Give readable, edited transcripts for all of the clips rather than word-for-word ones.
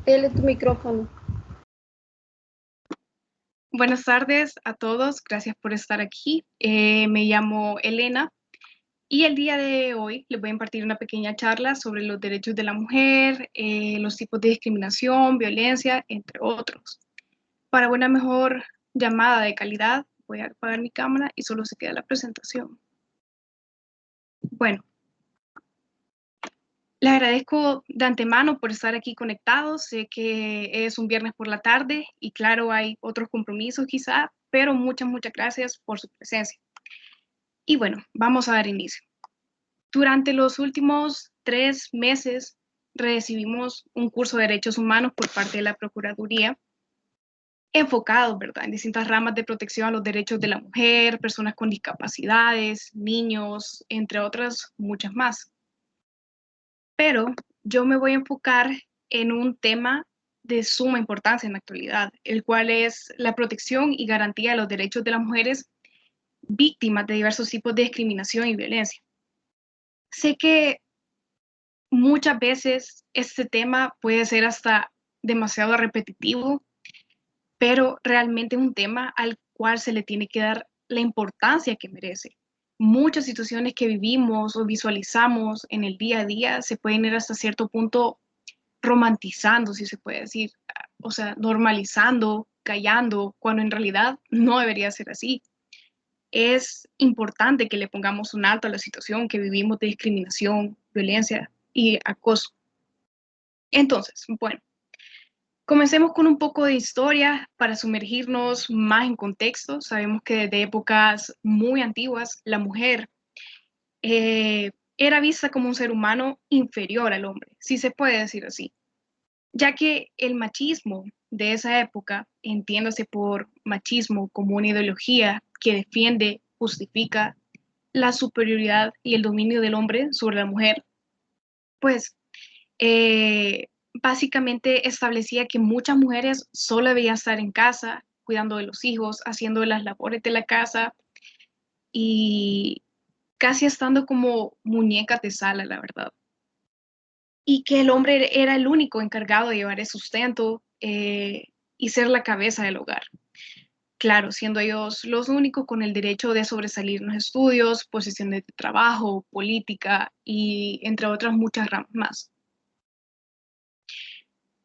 Dele tu micrófono. Buenas tardes a todos, gracias por estar aquí. Me llamo Elena y el día de hoy les voy a impartir una pequeña charla sobre los derechos de la mujer, los tipos de discriminación, violencia, entre otros. Para una mejor llamada de calidad, voy a apagar mi cámara y solo se queda la presentación. Bueno, les agradezco de antemano por estar aquí conectados. Sé que es un viernes por la tarde y claro, hay otros compromisos quizá, pero muchas gracias por su presencia. Y bueno, vamos a dar inicio. Durante los últimos 3 meses recibimos un curso de derechos humanos por parte de la Procuraduría, enfocado, ¿verdad?, en distintas ramas de protección a los derechos de la mujer, personas con discapacidades, niños, entre otras muchas más. Pero yo me voy a enfocar en un tema de suma importancia en la actualidad, el cual es la protección y garantía de los derechos de las mujeres víctimas de diversos tipos de discriminación y violencia. Sé que muchas veces este tema puede ser hasta demasiado repetitivo, pero realmente es un tema al cual se le tiene que dar la importancia que merece. Muchas situaciones que vivimos o visualizamos en el día a día se pueden ir hasta cierto punto romantizando, si se puede decir, o sea, normalizando, callando, cuando en realidad no debería ser así. Es importante que le pongamos un alto a la situación que vivimos de discriminación, violencia y acoso. Entonces, bueno, comencemos con un poco de historia para sumergirnos más en contexto. Sabemos que desde épocas muy antiguas la mujer era vista como un ser humano inferior al hombre, si se puede decir así, ya que el machismo de esa época, entiéndase por machismo como una ideología que defiende, justifica la superioridad y el dominio del hombre sobre la mujer, pues eh, básicamente establecía que muchas mujeres solo debían estar en casa, cuidando de los hijos, haciendo las labores de la casa y casi estando como muñecas de sala, la verdad. Y que el hombre era el único encargado de llevar el sustento y ser la cabeza del hogar. Claro, siendo ellos los únicos con el derecho de sobresalir en los estudios, posiciones de trabajo, política y entre otras muchas ramas más.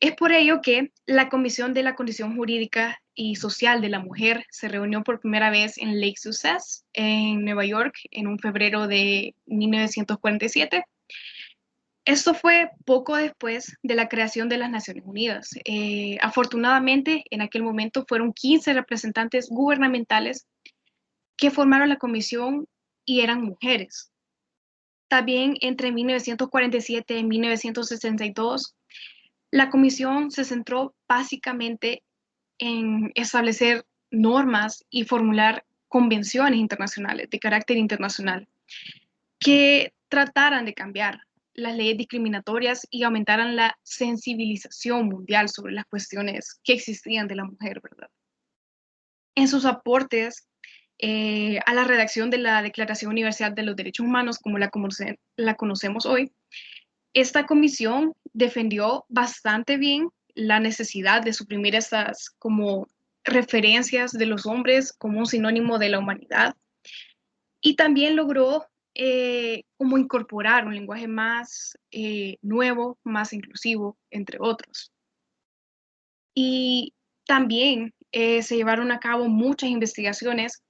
Es por ello que la Comisión de la Condición Jurídica y Social de la Mujer se reunió por primera vez en Lake Success, en Nueva York, en un febrero de 1947. Esto fue poco después de la creación de las Naciones Unidas. Afortunadamente, en aquel momento fueron 15 representantes gubernamentales que formaron la comisión y eran mujeres. También entre 1947 y 1962, la comisión se centró básicamente en establecer normas y formular convenciones internacionales de carácter internacional que trataran de cambiar las leyes discriminatorias y aumentaran la sensibilización mundial sobre las cuestiones que existían de la mujer, ¿verdad? En sus aportes a la redacción de la Declaración Universal de los Derechos Humanos, como la conocemos hoy, esta comisión defendió bastante bien la necesidad de suprimir estas como referencias de los hombres como un sinónimo de la humanidad y también logró como incorporar un lenguaje más nuevo, más inclusivo, entre otros. Y también se llevaron a cabo muchas investigaciones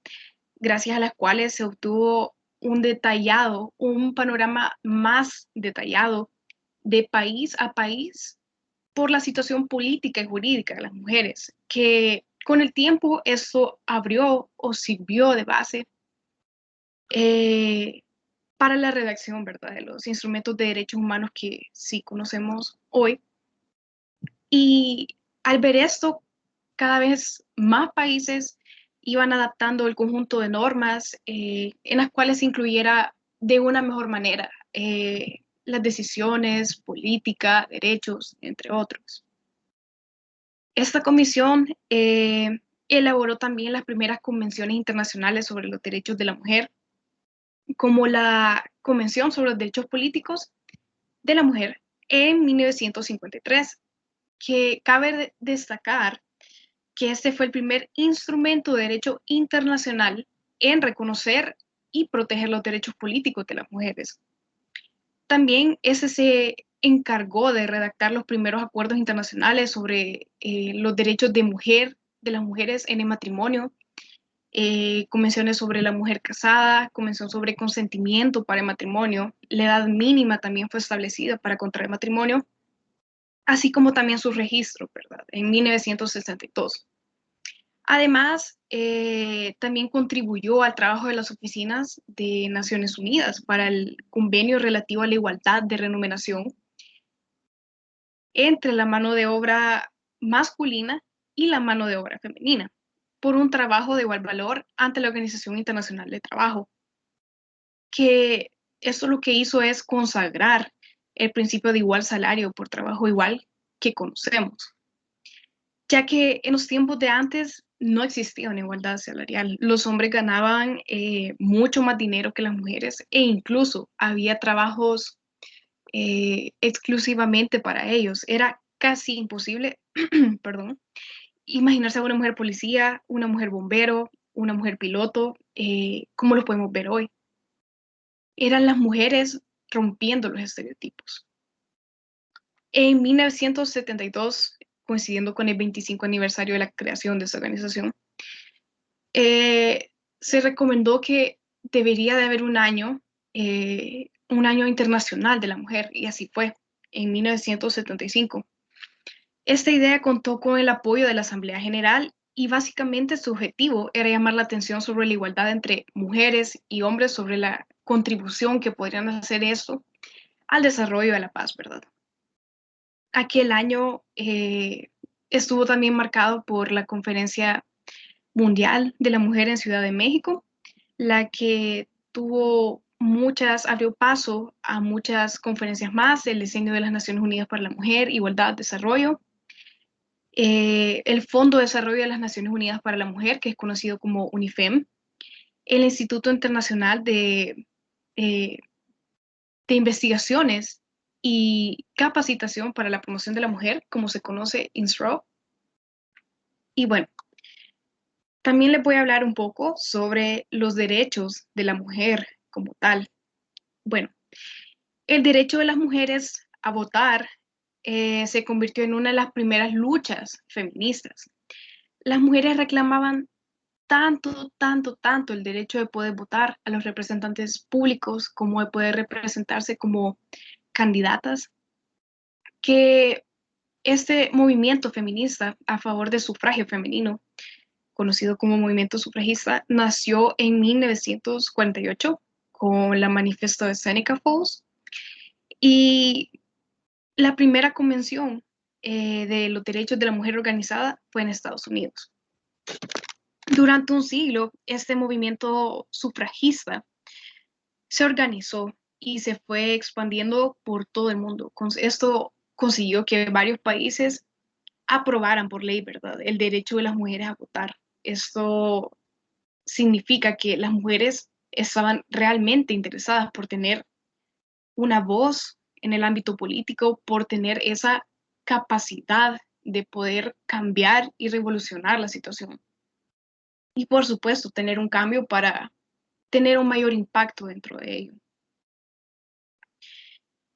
gracias a las cuales se obtuvo un panorama más detallado de país a país por la situación política y jurídica de las mujeres, que con el tiempo eso abrió o sirvió de base eh, para la redacción, ¿verdad?, de los instrumentos de derechos humanos que sí conocemos hoy. Y al ver esto, cada vez más países iban adaptando el conjunto de normas en las cuales se incluyera de una mejor manera las decisiones, política, derechos, entre otros. Esta comisión elaboró también las primeras convenciones internacionales sobre los derechos de la mujer, como la Convención sobre los Derechos Políticos de la Mujer en 1953, que cabe destacar que este fue el primer instrumento de derecho internacional en reconocer y proteger los derechos políticos de las mujeres. También ese se encargó de redactar los primeros acuerdos internacionales sobre los derechos de las mujeres en el matrimonio, convenciones sobre la mujer casada, convención sobre consentimiento para el matrimonio, la edad mínima también fue establecida para contraer matrimonio, así como también su registro, ¿verdad? En 1962. Además, también contribuyó al trabajo de las oficinas de Naciones Unidas para el convenio relativo a la igualdad de remuneración entre la mano de obra masculina y la mano de obra femenina, por un trabajo de igual valor ante la Organización Internacional de Trabajo, que eso lo que hizo es consagrar el principio de igual salario por trabajo igual que conocemos, ya que en los tiempos de antes no existía una igualdad salarial. Los hombres ganaban mucho más dinero que las mujeres e incluso había trabajos exclusivamente para ellos. Era casi imposible, perdón, imaginarse a una mujer policía, una mujer bombero, una mujer piloto, como lo podemos ver hoy. Eran las mujeres rompiendo los estereotipos. En 1972, coincidiendo con el 25 aniversario de la creación de esta organización, se recomendó que debería de haber un año internacional de la mujer, y así fue, en 1975. Esta idea contó con el apoyo de la Asamblea General y básicamente su objetivo era llamar la atención sobre la igualdad entre mujeres y hombres, sobre la contribución que podrían hacer esto al desarrollo de la paz, ¿verdad? Aquel año estuvo también marcado por la Conferencia Mundial de la Mujer en Ciudad de México, la que abrió paso a muchas conferencias más, el diseño de las Naciones Unidas para la Mujer, Igualdad, Desarrollo, el Fondo de Desarrollo de las Naciones Unidas para la Mujer, que es conocido como UNIFEM, el Instituto Internacional eh, de Investigaciones y Capacitación para la Promoción de la Mujer, como se conoce INSRO. Y bueno, también les voy a hablar un poco sobre los derechos de la mujer como tal. Bueno, el derecho de las mujeres a votar se convirtió en una de las primeras luchas feministas. Las mujeres reclamaban tanto el derecho de poder votar a los representantes públicos como de poder representarse como candidatas, que este movimiento feminista a favor del sufragio femenino, conocido como movimiento sufragista, nació en 1948 con la Manifiesto de Seneca Falls y la primera convención de los derechos de la mujer organizada fue en Estados Unidos. Durante un siglo, este movimiento sufragista se organizó y se fue expandiendo por todo el mundo. Esto consiguió que varios países aprobaran por ley, ¿verdad?, el derecho de las mujeres a votar. Esto significa que las mujeres estaban realmente interesadas por tener una voz en el ámbito político, por tener esa capacidad de poder cambiar y revolucionar la situación. Y por supuesto, tener un cambio para tener un mayor impacto dentro de ello.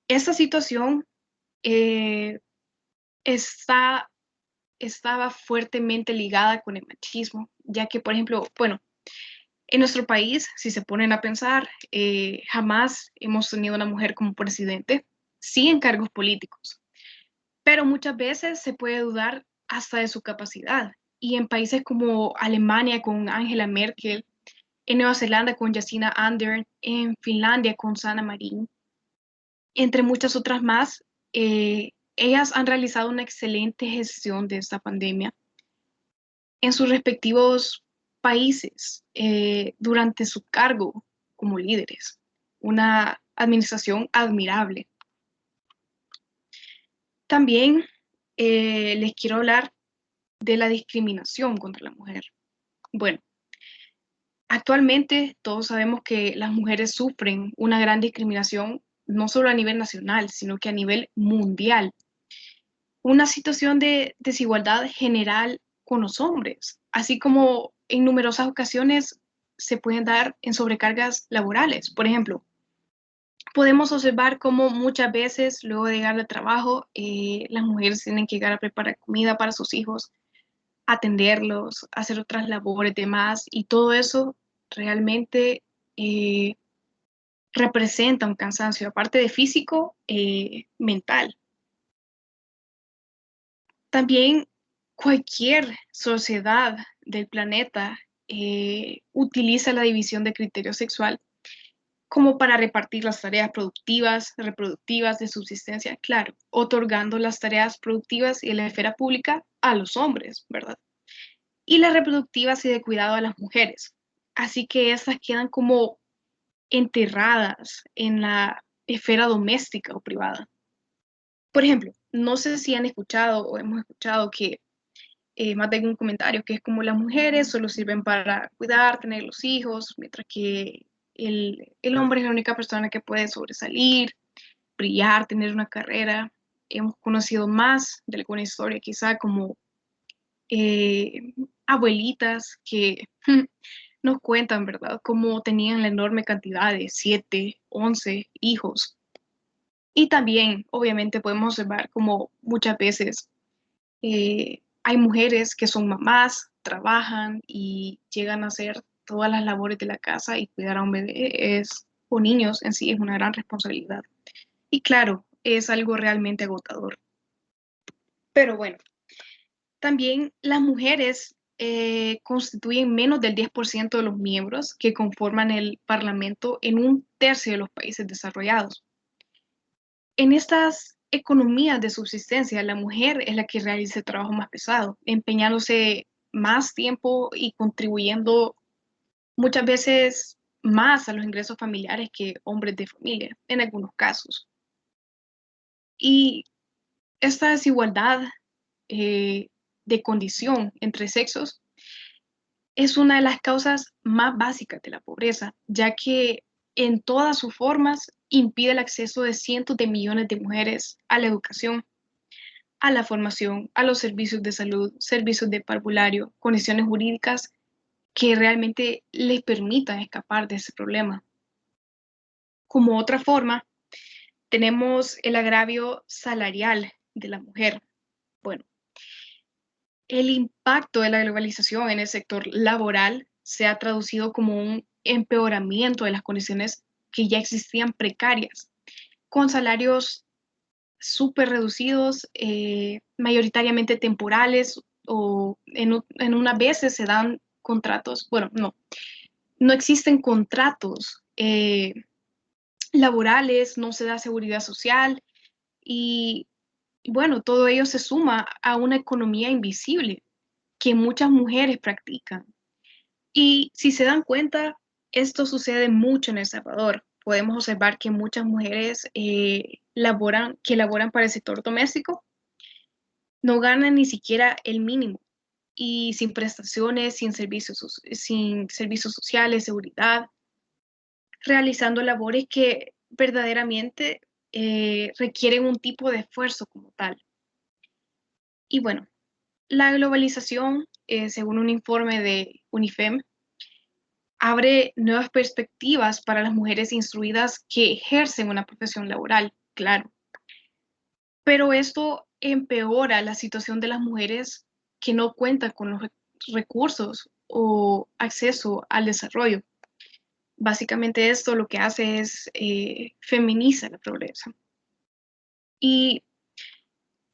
Esta situación eh, está, estaba fuertemente ligada con el machismo, ya que, por ejemplo, bueno, en nuestro país, si se ponen a pensar, jamás hemos tenido una mujer como presidente, sí en cargos políticos, pero muchas veces se puede dudar hasta de su capacidad. Y en países como Alemania con Angela Merkel, en Nueva Zelanda con Jacinda Ardern, en Finlandia con Sanna Marin, entre muchas otras más, ellas han realizado una excelente gestión de esta pandemia en sus respectivos países durante su cargo como líderes. Una administración admirable. También les quiero hablar de la discriminación contra la mujer. Bueno, actualmente todos sabemos que las mujeres sufren una gran discriminación, no solo a nivel nacional, sino que a nivel mundial. una situación de desigualdad general con los hombres, así como en numerosas ocasiones se pueden dar en sobrecargas laborales. Por ejemplo, podemos observar cómo muchas veces luego de llegar al trabajo, las mujeres tienen que llegar a preparar comida para sus hijos, atenderlos, hacer otras labores demás, y todo eso realmente eh, representa un cansancio, aparte de físico, mental. También cualquier sociedad del planeta utiliza la división de criterio sexual como para repartir las tareas productivas, reproductivas, de subsistencia, claro, otorgando las tareas productivas y en la esfera pública a los hombres, ¿verdad? Y las reproductivas y de cuidado a las mujeres. Así que estas quedan como enterradas en la esfera doméstica o privada. Por ejemplo, no sé si han escuchado o hemos escuchado que más de algún comentario que es como las mujeres solo sirven para cuidar, tener los hijos, mientras que el hombre es la única persona que puede sobresalir, brillar, tener una carrera. Hemos conocido más de alguna historia, quizá como eh, abuelitas que nos cuentan, ¿verdad?, cómo tenían la enorme cantidad de 7, 11 hijos. Y también, obviamente, podemos observar como muchas veces hay mujeres que son mamás, trabajan y llegan a hacer todas las labores de la casa, y cuidar a un bebé o niños en sí es una gran responsabilidad. Y claro, es algo realmente agotador. Pero bueno, también las mujeres constituyen menos del 10% de los miembros que conforman el Parlamento en un tercio de los países desarrollados. En estas economías de subsistencia, la mujer es la que realiza el trabajo más pesado, empeñándose más tiempo y contribuyendo muchas veces más a los ingresos familiares que hombres de familia, en algunos casos. Y esta desigualdad eh, de condición entre sexos es una de las causas más básicas de la pobreza, ya que en todas sus formas impide el acceso de cientos de millones de mujeres a la educación, a la formación, a los servicios de salud, servicios de parvulario, condiciones jurídicas que realmente les permitan escapar de ese problema. Como otra forma, tenemos el agravio salarial de la mujer. Bueno, el impacto de la globalización en el sector laboral se ha traducido como un empeoramiento de las condiciones que ya existían precarias, con salarios súper reducidos, mayoritariamente temporales, o en unas veces se dan contratos, bueno, no existen contratos laborales, no se da seguridad social, y bueno, todo ello se suma a una economía invisible que muchas mujeres practican. Y si se dan cuenta, esto sucede mucho en El Salvador. Podemos observar que muchas mujeres que laboran para el sector doméstico no ganan ni siquiera el mínimo, y sin prestaciones, sin servicios sociales, seguridad, realizando labores que verdaderamente requieren un tipo de esfuerzo como tal. Y bueno, la globalización, según un informe de UNIFEM, abre nuevas perspectivas para las mujeres instruidas que ejercen una profesión laboral, claro. Pero esto empeora la situación de las mujeres que no cuentan con los recursos o acceso al desarrollo. Básicamente esto lo que hace es feminiza la pobreza. Y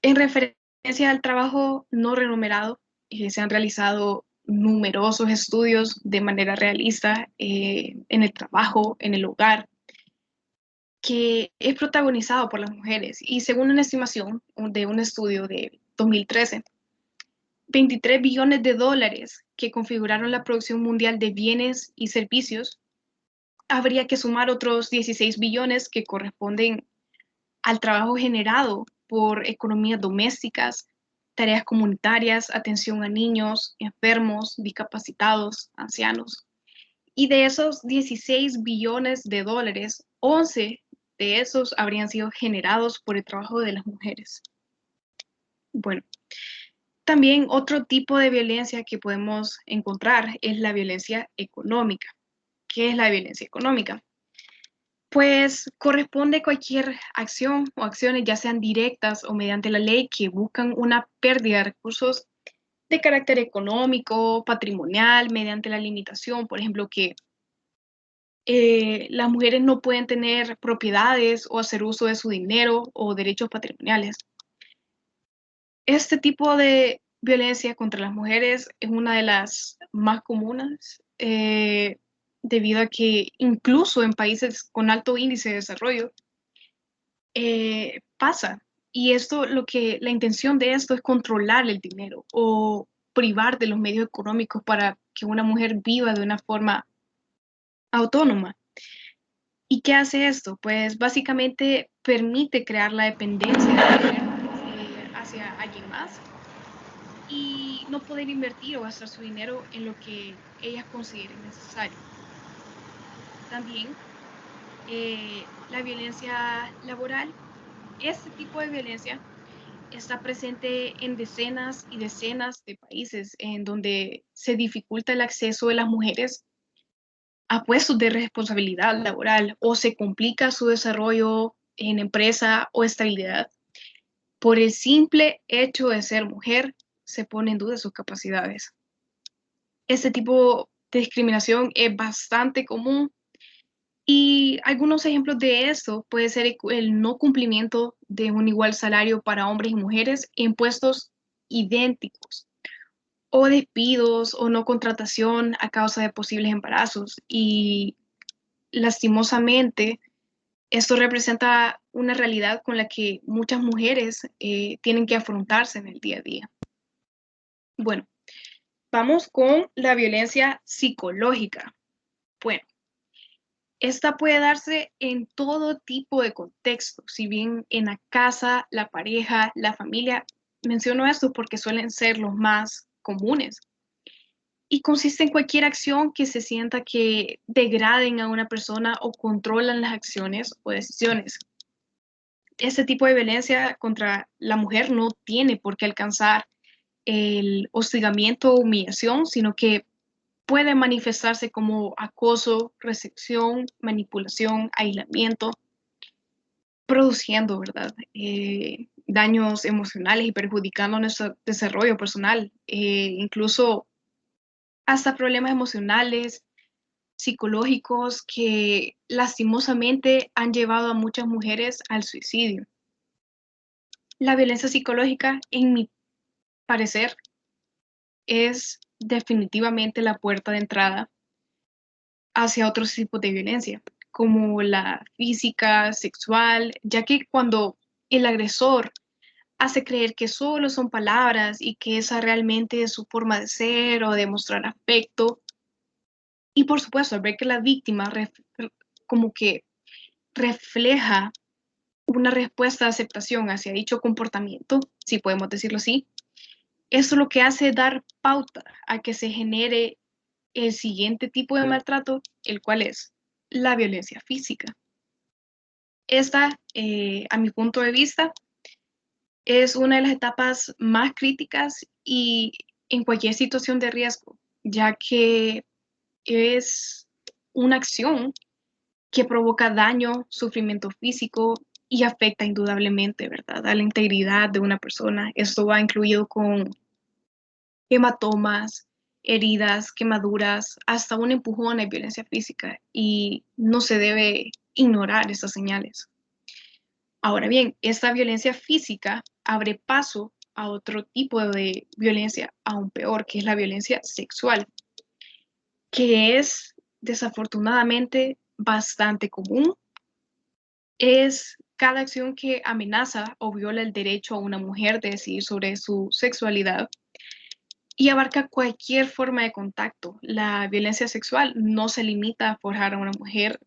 en referencia al trabajo no remunerado, se han realizado numerosos estudios de manera realista en el trabajo, en el hogar, que es protagonizado por las mujeres. Y según una estimación de un estudio de 2013, 23 billones de dólares que configuraron la producción mundial de bienes y servicios, habría que sumar otros 16 billones que corresponden al trabajo generado por economías domésticas, tareas comunitarias, atención a niños, enfermos, discapacitados, ancianos. Y de esos 16 billones de dólares, 11 de esos habrían sido generados por el trabajo de las mujeres. Bueno, también otro tipo de violencia que podemos encontrar es la violencia económica. ¿Qué es la violencia económica? Pues corresponde cualquier acción o acciones, ya sean directas o mediante la ley, que buscan una pérdida de recursos de carácter económico, patrimonial, mediante la limitación, por ejemplo, que las mujeres no pueden tener propiedades o hacer uso de su dinero o derechos patrimoniales. Este tipo de violencia contra las mujeres es una de las más comunes, debido a que incluso en países con alto índice de desarrollo pasa. Y esto, la intención de esto es controlar el dinero o privar de los medios económicos para que una mujer viva de una forma autónoma. ¿Y qué hace esto? Pues básicamente permite crear la dependencia de la mujer hacia alguien más y no poder invertir o gastar su dinero en lo que ellas consideren necesario. También la violencia laboral. Este tipo de violencia está presente en decenas y decenas de países en donde se dificulta el acceso de las mujeres a puestos de responsabilidad laboral o se complica su desarrollo en empresa o estabilidad. Por el simple hecho de ser mujer, se pone en duda sus capacidades. Este tipo de discriminación es bastante común y algunos ejemplos de esto puede ser el no cumplimiento de un igual salario para hombres y mujeres en puestos idénticos, o despidos o no contratación a causa de posibles embarazos. Y lastimosamente, esto representa una realidad con la que muchas mujeres tienen que afrontarse en el día a día. Bueno, vamos con la violencia psicológica. Bueno, esta puede darse en todo tipo de contextos, si bien en la casa, la pareja, la familia. Menciono esto porque suelen ser los más comunes. Y consiste en cualquier acción que se sienta que degraden a una persona o controlan las acciones o decisiones. Este tipo de violencia contra la mujer no tiene por qué alcanzar el hostigamiento o humillación, sino que puede manifestarse como acoso, recepción, manipulación, aislamiento, produciendo, ¿verdad? Daños emocionales y perjudicando nuestro desarrollo personal, incluso hasta problemas emocionales, psicológicos que lastimosamente han llevado a muchas mujeres al suicidio. La violencia psicológica, en mi parecer, es definitivamente la puerta de entrada hacia otros tipos de violencia, como la física, sexual, ya que cuando el agresor hace creer que solo son palabras y que esa realmente es su forma de ser o de mostrar afecto, y por supuesto, al ver que la víctima como que refleja una respuesta de aceptación hacia dicho comportamiento, si podemos decirlo así, eso lo que hace es dar pauta a que se genere el siguiente tipo de maltrato, el cual es la violencia física. Esta, a mi punto de vista, es una de las etapas más críticas y en cualquier situación de riesgo, ya que es una acción que provoca daño, sufrimiento físico y afecta indudablemente, ¿verdad?, a la integridad de una persona. Esto va incluido con hematomas, heridas, quemaduras, hasta un empujón y violencia física, y no se debe ignorar esas señales. Ahora bien, esta violencia física abre paso a otro tipo de violencia aún peor, que es la violencia sexual, que es desafortunadamente bastante común. Es cada acción que amenaza o viola el derecho a una mujer de decidir sobre su sexualidad y abarca cualquier forma de contacto. La violencia sexual no se limita a forjar a una mujer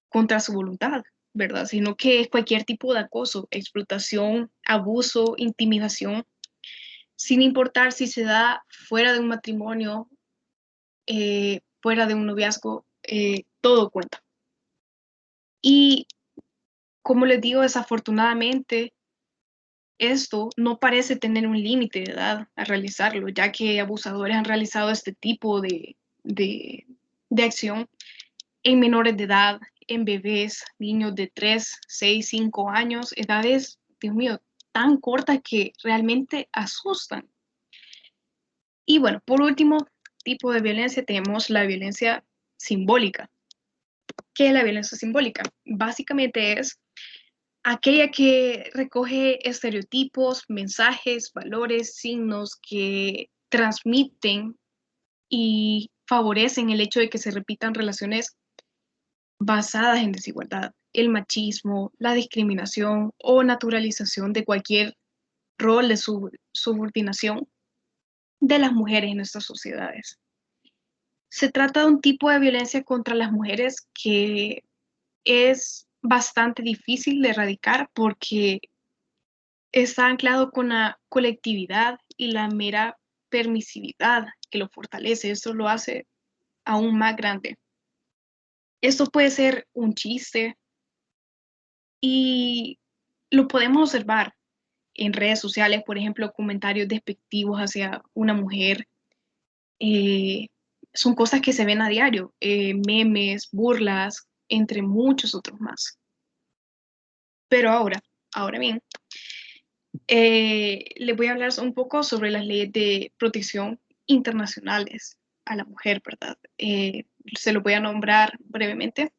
contra su voluntad, ¿verdad? Sino que es cualquier tipo de acoso, explotación, abuso, intimidación, sin importar si se da fuera de un matrimonio, fuera de un noviazgo, todo cuenta. Y como les digo, desafortunadamente, Esto no parece tener un límite de edad a realizarlo, ya que abusadores han realizado este tipo de, de acción en menores de edad, en bebés, niños de 3, 6, 5 años, edades, Dios mío, tan cortas que realmente asustan. Y bueno, por último tipo de violencia tenemos la violencia simbólica. ¿Qué es la violencia simbólica? Básicamente es aquella que recoge estereotipos, mensajes, valores, signos que transmiten y favorecen el hecho de que se repitan relaciones basadas en desigualdad, el machismo, la discriminación o naturalización de cualquier rol de subordinación de las mujeres en nuestras sociedades. Se trata de un tipo de violencia contra las mujeres que es bastante difícil de erradicar porque está anclado con la colectividad y la mera permisividad que lo fortalece. Esto lo hace aún más grande. Esto puede ser un chiste y lo podemos observar en redes sociales, por ejemplo, comentarios despectivos hacia una mujer. eh, Son cosas que se ven a diario, memes, burlas, entre muchos otros más. Pero ahora bien, les voy a hablar un poco sobre las leyes de protección internacionales a la mujer, ¿verdad? Se lo voy a nombrar brevemente,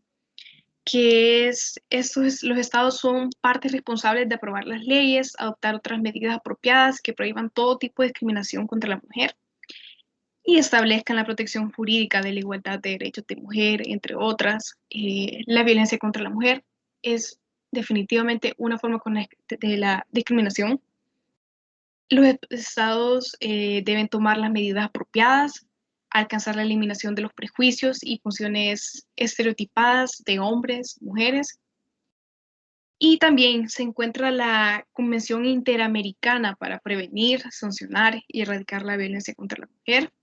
que los estados son partes responsables de aprobar las leyes, adoptar otras medidas apropiadas que prohíban todo tipo de discriminación contra la mujer y establezcan la protección jurídica de la igualdad de derechos de mujer, entre otras. La violencia contra la mujer es definitivamente una forma de la discriminación. Los estados deben tomar las medidas apropiadas, alcanzar la eliminación de los prejuicios y funciones estereotipadas de hombres, mujeres. Y también se encuentra la Convención Interamericana para prevenir, sancionar y erradicar la violencia contra la mujer,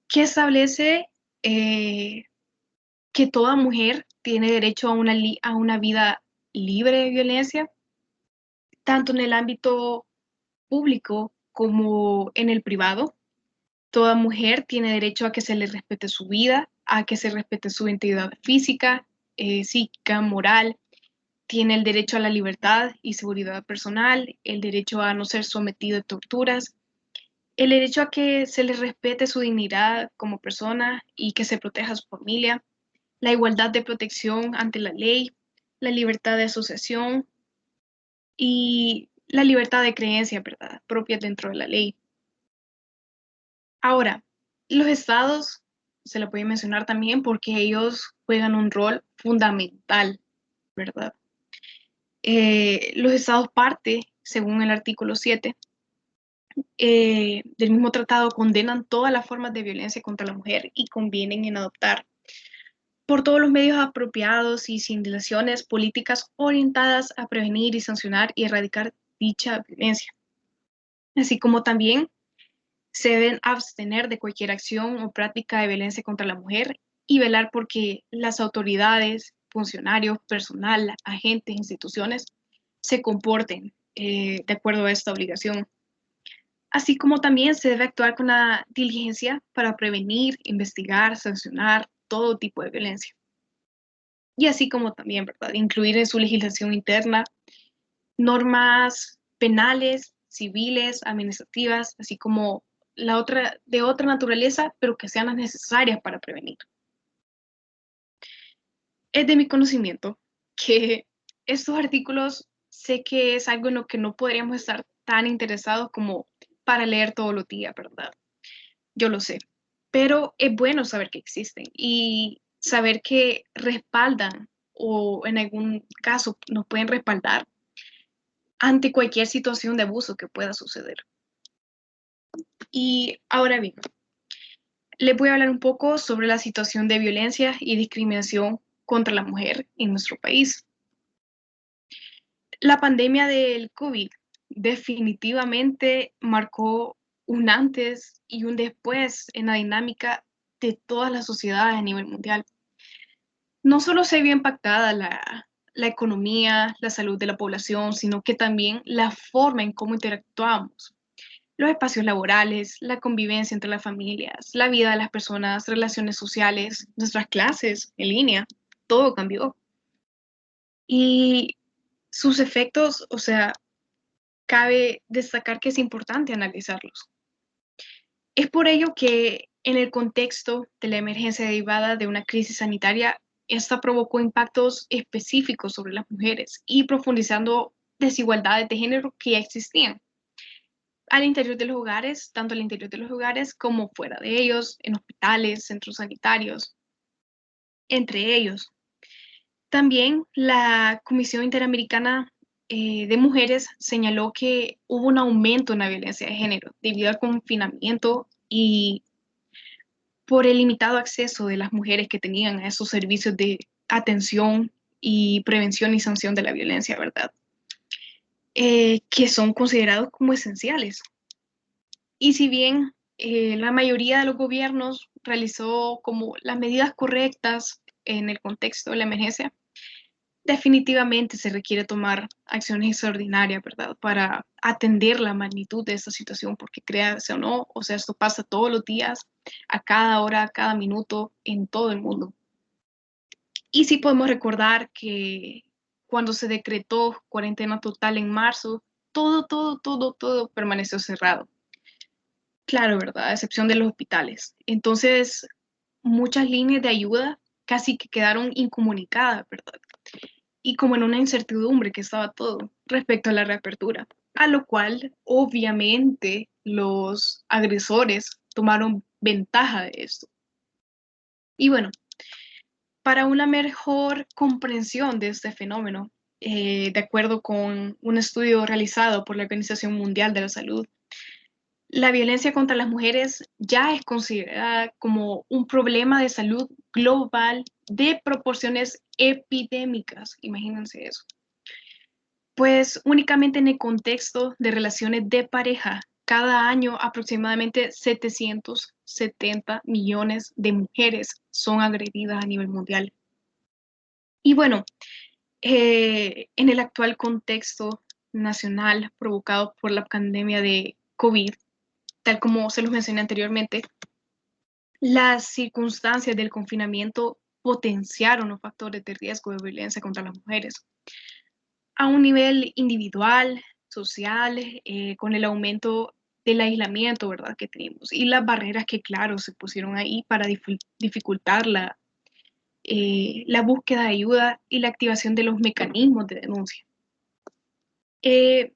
que establece eh, que toda mujer tiene derecho a una vida libre de violencia, tanto en el ámbito público como en el privado. Toda mujer tiene derecho a que se le respete su vida, a que se respete su integridad física, psíquica, moral. Tiene el derecho a la libertad y seguridad personal, el derecho a no ser sometido a torturas, el derecho a que se le respete su dignidad como persona y que se proteja a su familia, la igualdad de protección ante la ley, la libertad de asociación y la libertad de creencia, ¿verdad?, propia dentro de la ley. Ahora, los estados se lo puede mencionar también porque ellos juegan un rol fundamental, ¿verdad? Los estados parte, según el artículo 7 del mismo tratado, condenan todas las formas de violencia contra la mujer y convienen en adoptar por todos los medios apropiados y sin dilaciones políticas orientadas a prevenir y sancionar y erradicar dicha violencia, así como también se deben abstener de cualquier acción o práctica de violencia contra la mujer y velar porque las autoridades, funcionarios, personal, agentes, instituciones se comporten de acuerdo a esta obligación. Así como también se debe actuar con la diligencia para prevenir, investigar, sancionar todo tipo de violencia. Y así como también, ¿verdad?, incluir en su legislación interna normas penales, civiles, administrativas, así como de otra naturaleza, pero que sean las necesarias para prevenir. Es de mi conocimiento que estos artículos sé que es algo en lo que no podríamos estar tan interesados como para leer todos los días, ¿verdad? Yo lo sé, pero es bueno saber que existen y saber que respaldan o en algún caso nos pueden respaldar ante cualquier situación de abuso que pueda suceder. Y ahora bien, les voy a hablar un poco sobre la situación de violencia y discriminación contra la mujer en nuestro país. La pandemia del COVID definitivamente marcó un antes y un después en la dinámica de todas las sociedades a nivel mundial. No solo se vio impactada la economía, la salud de la población, sino que también la forma en cómo interactuamos. Los espacios laborales, la convivencia entre las familias, la vida de las personas, relaciones sociales, nuestras clases en línea, todo cambió. Y sus efectos, o sea, cabe destacar que es importante analizarlos. Es por ello que en el contexto de la emergencia derivada de una crisis sanitaria, esta provocó impactos específicos sobre las mujeres y profundizando desigualdades de género que ya existían al interior de los hogares, tanto al interior de los hogares como fuera de ellos, en hospitales, centros sanitarios, entre ellos. También la Comisión Interamericana de Mujeres señaló que hubo un aumento en la violencia de género debido al confinamiento y por el limitado acceso de las mujeres que tenían a esos servicios de atención y prevención y sanción de la violencia, ¿verdad? Que son considerados como esenciales. Y si bien la mayoría de los gobiernos realizó como las medidas correctas en el contexto de la emergencia, definitivamente se requiere tomar acciones extraordinarias, ¿verdad? Para atender la magnitud de esta situación, porque créanse o no, o sea, esto pasa todos los días, a cada hora, a cada minuto, en todo el mundo. Y sí podemos recordar que cuando se decretó cuarentena total en marzo, todo permaneció cerrado. Claro, ¿verdad? A excepción de los hospitales. Entonces, muchas líneas de ayuda casi que quedaron incomunicadas, ¿verdad? Y como en una incertidumbre que estaba todo respecto a la reapertura, a lo cual obviamente los agresores tomaron ventaja de esto. Y bueno, para una mejor comprensión de este fenómeno, de acuerdo con un estudio realizado por la Organización Mundial de la Salud, la violencia contra las mujeres ya es considerada como un problema de salud global de proporciones epidémicas. Imagínense eso. Pues únicamente en el contexto de relaciones de pareja, cada año aproximadamente 770 millones de mujeres son agredidas a nivel mundial. Y bueno, en el actual contexto nacional provocado por la pandemia de COVID, tal como se los mencioné anteriormente, las circunstancias del confinamiento potenciaron los factores de riesgo de violencia contra las mujeres a un nivel individual, social, con el aumento del aislamiento, ¿verdad? Que tenemos y las barreras que, claro, se pusieron ahí para dificultar la búsqueda de ayuda y la activación de los mecanismos de denuncia. Eh,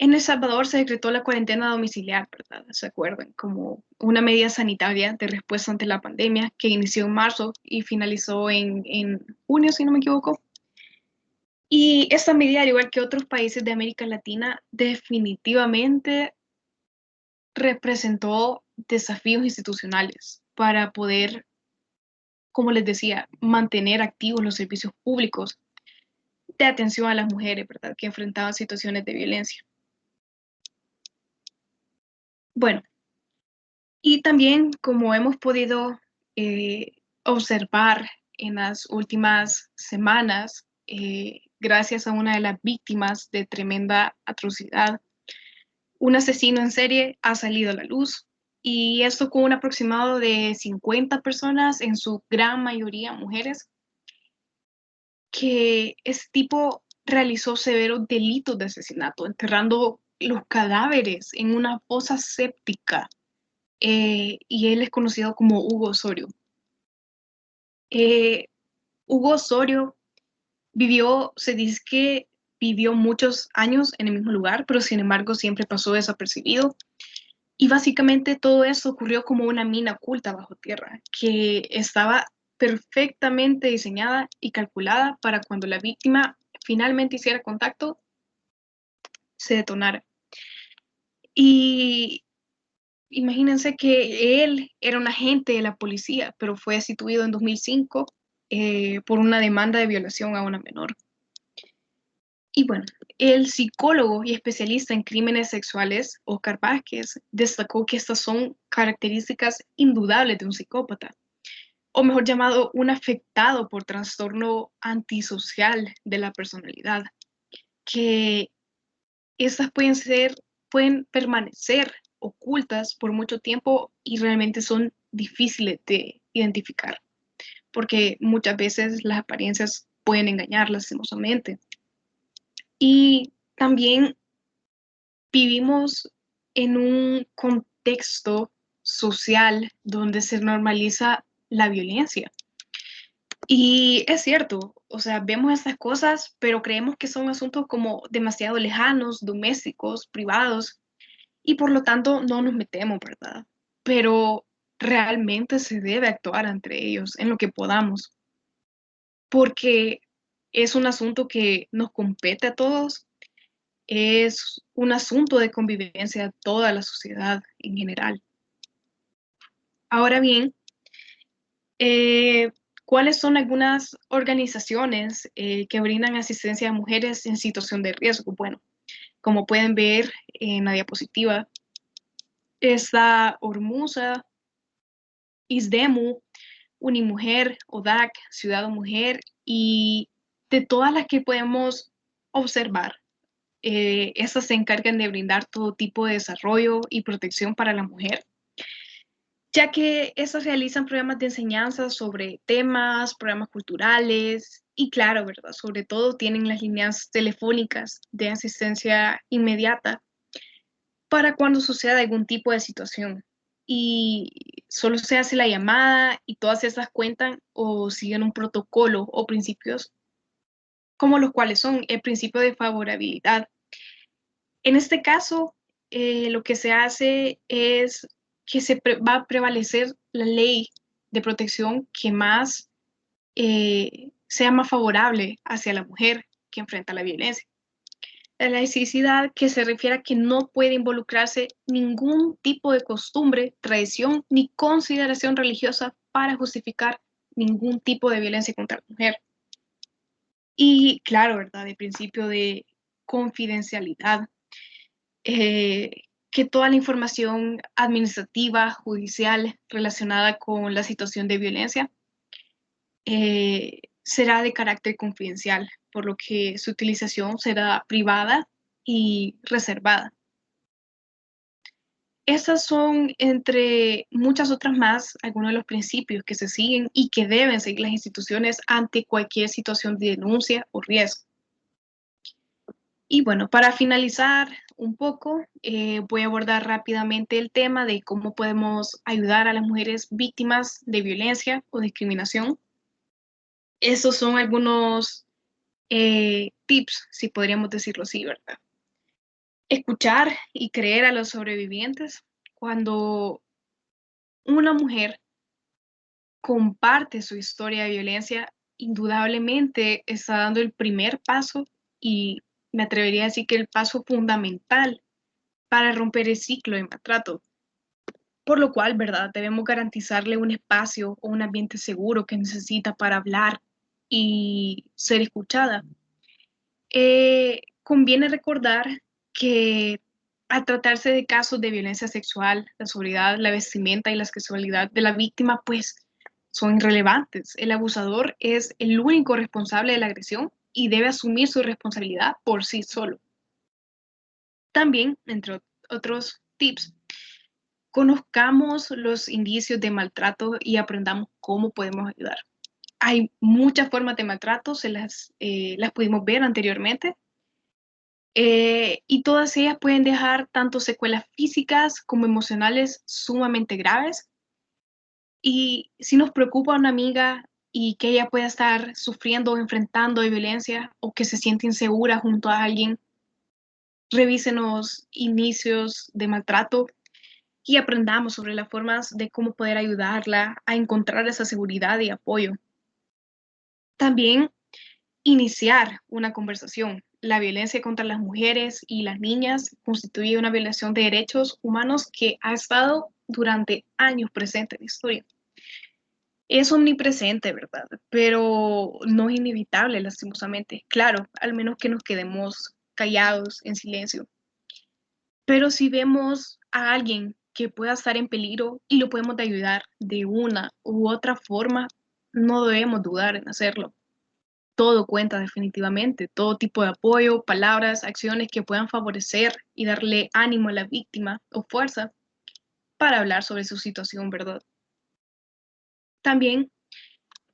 En El Salvador se decretó la cuarentena domiciliar, ¿verdad? ¿Se acuerdan? Como una medida sanitaria de respuesta ante la pandemia que inició en marzo y finalizó en junio, si no me equivoco. Y esta medida, al igual que otros países de América Latina, definitivamente representó desafíos institucionales para poder, como les decía, mantener activos los servicios públicos de atención a las mujeres, ¿verdad? Que enfrentaban situaciones de violencia. Bueno, y también, como hemos podido observar en las últimas semanas, gracias a una de las víctimas de tremenda atrocidad, un asesino en serie ha salido a la luz y esto con un aproximado de 50 personas, en su gran mayoría mujeres, que este tipo realizó severos delitos de asesinato, enterrando los cadáveres en una fosa séptica y él es conocido como Hugo Osorio. Eh, Hugo Osorio se dice que vivió muchos años en el mismo lugar, pero sin embargo siempre pasó desapercibido. Y básicamente todo eso ocurrió como una mina oculta bajo tierra, que estaba perfectamente diseñada y calculada para cuando la víctima finalmente hiciera contacto, se detonara. Y imagínense que él era un agente de la policía, pero fue destituido en 2005 por una demanda de violación a una menor. Y bueno, el psicólogo y especialista en crímenes sexuales, Oscar Vázquez, destacó que estas son características indudables de un psicópata. o mejor llamado, un afectado por trastorno antisocial de la personalidad, que estas pueden permanecer ocultas por mucho tiempo y realmente son difíciles de identificar, porque muchas veces las apariencias pueden engañar lastimosamente. Y también vivimos en un contexto social donde se normaliza la violencia. Y es cierto, o sea, vemos estas cosas, pero creemos que son asuntos como demasiado lejanos, domésticos, privados, y por lo tanto no nos metemos, ¿verdad? Pero realmente se debe actuar entre ellos en lo que podamos, porque es un asunto que nos compete a todos, es un asunto de convivencia a toda la sociedad en general. Ahora bien, eh, ¿cuáles son algunas organizaciones que brindan asistencia a mujeres en situación de riesgo? Bueno, como pueden ver en la diapositiva, está Ormusa, ISDEMU, Unimujer, ODAC, Ciudad Mujer y de todas las que podemos observar. Estas se encargan de brindar todo tipo de desarrollo y protección para la mujer, ya que estas realizan programas de enseñanza sobre temas, programas culturales y claro, ¿verdad? Sobre todo tienen las líneas telefónicas de asistencia inmediata para cuando suceda algún tipo de situación. Y solo se hace la llamada y todas esas cuentan o siguen un protocolo o principios como los cuales son el principio de favorabilidad. En este caso, lo que se hace es que va a prevalecer la ley de protección que más sea más favorable hacia la mujer que enfrenta la violencia. La laicidad que se refiere a que no puede involucrarse ningún tipo de costumbre, tradición ni consideración religiosa para justificar ningún tipo de violencia contra la mujer. Y claro, ¿verdad? El principio de confidencialidad, eh, que toda la información administrativa, judicial relacionada con la situación de violencia será de carácter confidencial, por lo que su utilización será privada y reservada. Esas son, entre muchas otras más, algunos de los principios que se siguen y que deben seguir las instituciones ante cualquier situación de denuncia o riesgo. Y bueno, para finalizar un poco, voy a abordar rápidamente el tema de cómo podemos ayudar a las mujeres víctimas de violencia o discriminación. Esos son algunos tips, si podríamos decirlo así, ¿verdad? Escuchar y creer a los sobrevivientes. Cuando una mujer comparte su historia de violencia, indudablemente está dando el primer paso y me atrevería a decir que el paso fundamental para romper el ciclo de maltrato. Por lo cual, ¿verdad? Debemos garantizarle un espacio o un ambiente seguro que necesita para hablar y ser escuchada. Conviene recordar que al tratarse de casos de violencia sexual, la seguridad, la vestimenta y la sexualidad de la víctima, pues son irrelevantes. El abusador es el único responsable de la agresión y debe asumir su responsabilidad por sí solo. También, entre otros tips, conozcamos los indicios de maltrato y aprendamos cómo podemos ayudar. Hay muchas formas de maltrato, las pudimos ver anteriormente, y todas ellas pueden dejar tanto secuelas físicas como emocionales sumamente graves. Y si nos preocupa una amiga y que ella pueda estar sufriendo o enfrentando de violencia o que se siente insegura junto a alguien, revísenos inicios de maltrato y aprendamos sobre las formas de cómo poder ayudarla a encontrar esa seguridad y apoyo. También iniciar una conversación. La violencia contra las mujeres y las niñas constituye una violación de derechos humanos que ha estado durante años presente en la historia. Es omnipresente, ¿verdad? Pero no es inevitable, lastimosamente. Claro, al menos que nos quedemos callados, en silencio. Pero si vemos a alguien que pueda estar en peligro y lo podemos de ayudar de una u otra forma, no debemos dudar en hacerlo. Todo cuenta definitivamente, todo tipo de apoyo, palabras, acciones que puedan favorecer y darle ánimo a la víctima o fuerza para hablar sobre su situación, ¿verdad? También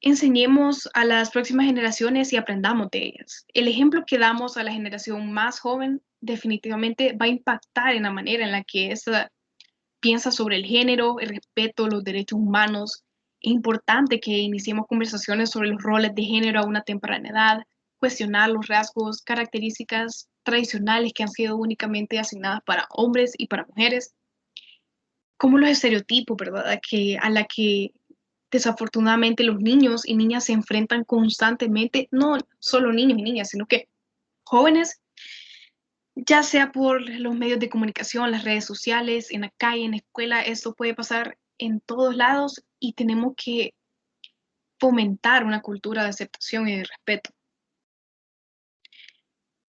enseñemos a las próximas generaciones y aprendamos de ellas. El ejemplo que damos a la generación más joven definitivamente va a impactar en la manera en la que esa piensa sobre el género, el respeto, los derechos humanos. Es importante que iniciemos conversaciones sobre los roles de género a una temprana edad, cuestionar los rasgos, características tradicionales que han sido únicamente asignadas para hombres y para mujeres, como los estereotipos, ¿verdad? A la que desafortunadamente los niños y niñas se enfrentan constantemente, no solo niños y niñas, sino que jóvenes, ya sea por los medios de comunicación, las redes sociales, en la calle, en la escuela, esto puede pasar en todos lados y tenemos que fomentar una cultura de aceptación y de respeto.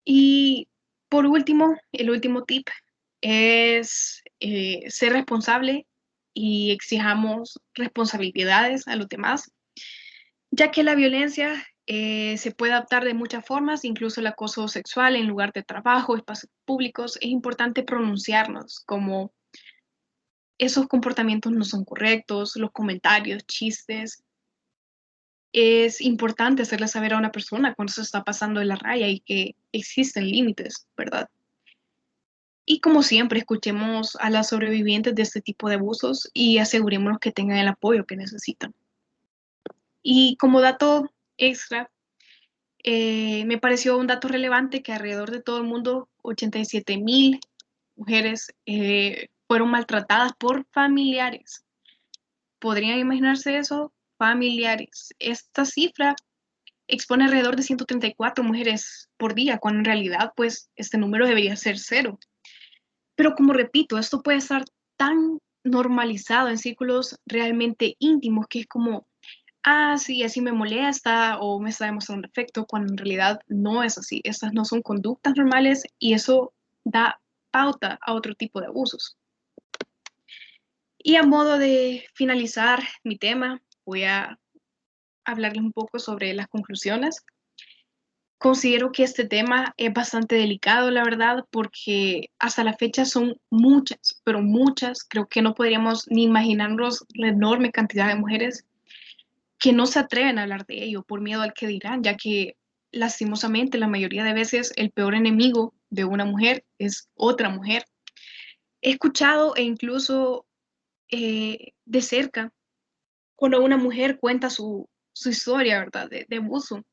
Y por último, el último tip es ser responsable y exijamos responsabilidades a los demás, ya que la violencia se puede adaptar de muchas formas, incluso el acoso sexual en lugar de trabajo, espacios públicos. Es importante pronunciarnos como esos comportamientos no son correctos, los comentarios, chistes. Es importante hacerle saber a una persona cuando se está pasando de la raya y que existen límites, ¿verdad? Y como siempre, escuchemos a las sobrevivientes de este tipo de abusos y asegurémonos que tengan el apoyo que necesitan. Y como dato extra, me pareció un dato relevante que alrededor de todo el mundo, 87,000 mujeres fueron maltratadas por familiares. ¿Podrían imaginarse eso? Familiares. Esta cifra expone alrededor de 134 mujeres por día, cuando en realidad, pues, este número debería ser cero. Pero como repito, esto puede estar tan normalizado en círculos realmente íntimos que es como, ah, sí, así me molesta o me está demostrando afecto, cuando en realidad no es así. Estas no son conductas normales y eso da pauta a otro tipo de abusos. Y a modo de finalizar mi tema, voy a hablarles un poco sobre las conclusiones. Considero que este tema es bastante delicado, la verdad, porque hasta la fecha son muchas, pero muchas, creo que no podríamos ni imaginarnos la enorme cantidad de mujeres que no se atreven a hablar de ello por miedo al que dirán, ya que lastimosamente la mayoría de veces el peor enemigo de una mujer es otra mujer. He escuchado e incluso de cerca cuando una mujer cuenta su historia, ¿verdad?, de abuso.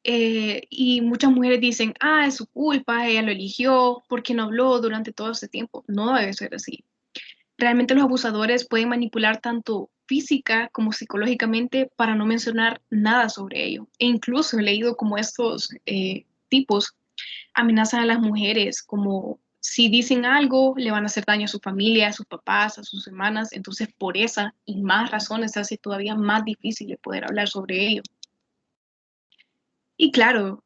Y muchas mujeres dicen, ah, es su culpa, ella lo eligió, porque no habló durante todo este tiempo. No debe ser así. Realmente los abusadores pueden manipular tanto física como psicológicamente para no mencionar nada sobre ello. E incluso he leído como estos tipos amenazan a las mujeres, como si dicen algo, le van a hacer daño a su familia, a sus papás, a sus hermanas. Entonces, por esa y más razones, se hace todavía más difícil poder hablar sobre ello. Y claro,